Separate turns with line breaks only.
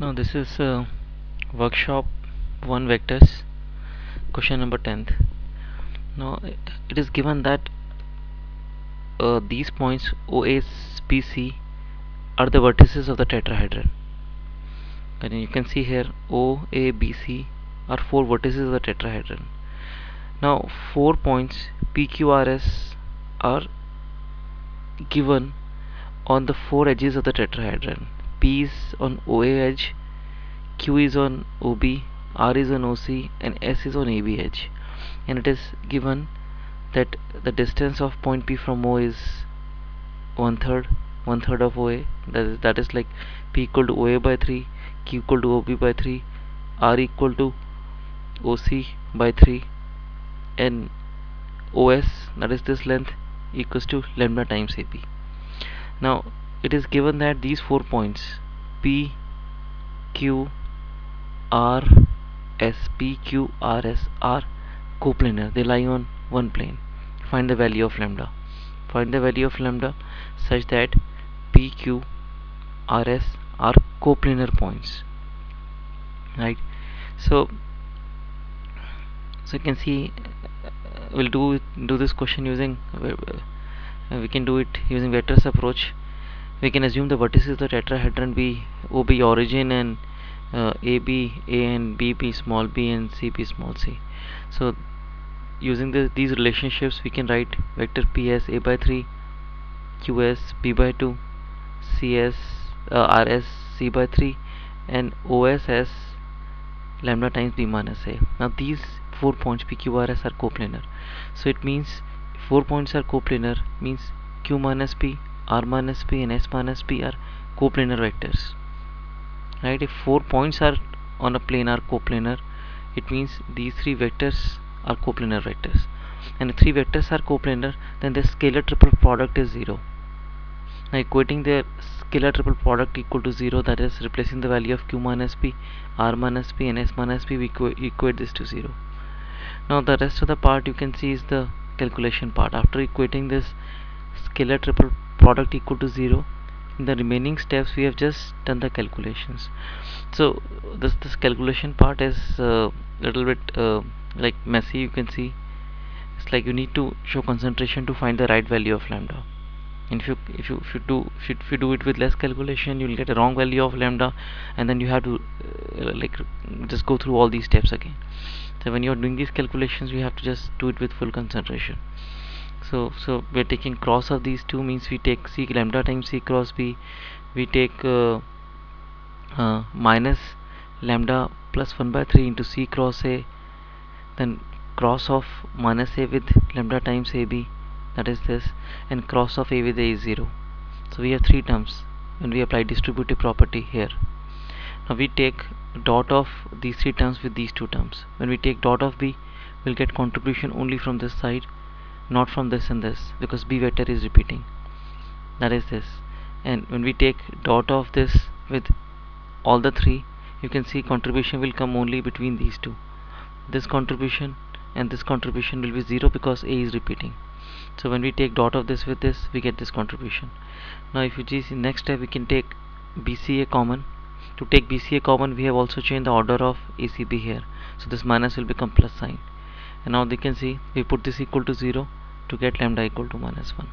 Now this is workshop 1 vectors, question number 10th. Now it is given that these points OABC are the vertices of the tetrahedron. And you can see here OABC are 4 vertices of the tetrahedron. Now 4 points PQRS are given on the 4 edges of the tetrahedron. P is on OA edge, Q is on OB, R is on OC, and S is on AB edge. And it is given that the distance of point P from O is one third of OA. That is like P equal to OA by 3, Q equal to OB by 3, R equal to OC by 3, and OS, that is this length, equals to lambda times AB. Now it is given that these 4 points P, Q, R, S, P, Q, R, S are coplanar. They lie on one plane. Find the value of lambda. Find the value of lambda such that P, Q, R, S are coplanar points. Right. So you can see we'll do this question using we can do it using vectors approach. We can assume the vertices of the tetrahedron be OB origin and AB A and B small b and C B small c. So using these relationships we can write vector P as A by 3, Q as B by 2, C as R as C by 3, and OS as lambda times B minus A. Now these 4 points P, Q, R, S are coplanar. So it means 4 points are coplanar means Q minus P, R minus P, and S minus P are coplanar vectors. Right? If 4 points are on a plane are coplanar, it means these 3 vectors are coplanar vectors. And if 3 vectors are coplanar, then the scalar triple product is 0. Now equating the scalar triple product equal to 0, that is replacing the value of Q minus P, R minus P, and S minus P, we equate this to 0. Now the rest of the part you can see is the calculation part. After equating this scalar triple product equal to 0, in the remaining steps we have just done the calculations. So this calculation part is little bit like messy. You can see it's like you need to show concentration to find the right value of lambda. And if you do it with less calculation, you'll get a wrong value of lambda, and then you have to like just go through all these steps again. So when you're doing these calculations, you have to just do it with full concentration. So we're taking cross of these two, means we take C lambda times C cross B, we take minus lambda plus 1 by 3 into C cross A, then cross of minus A with lambda times AB, that is this, and cross of A with A is 0. So we have 3 terms when we apply distributive property here. Now we take dot of these 3 terms with these 2 terms. When we take dot of B, we'll get contribution only from this side, not from this and this, because B vector is repeating, that is this. And when we take dot of this with all the 3, you can see contribution will come only between these 2. This contribution and this contribution will be 0 because A is repeating. So when we take dot of this with this, we get this contribution. Now if you see next step, we can take BCA common. To take BCA common, we have also changed the order of ACB here, so this minus will become plus sign. And now they can see we put this equal to 0 to get lambda equal to minus 1.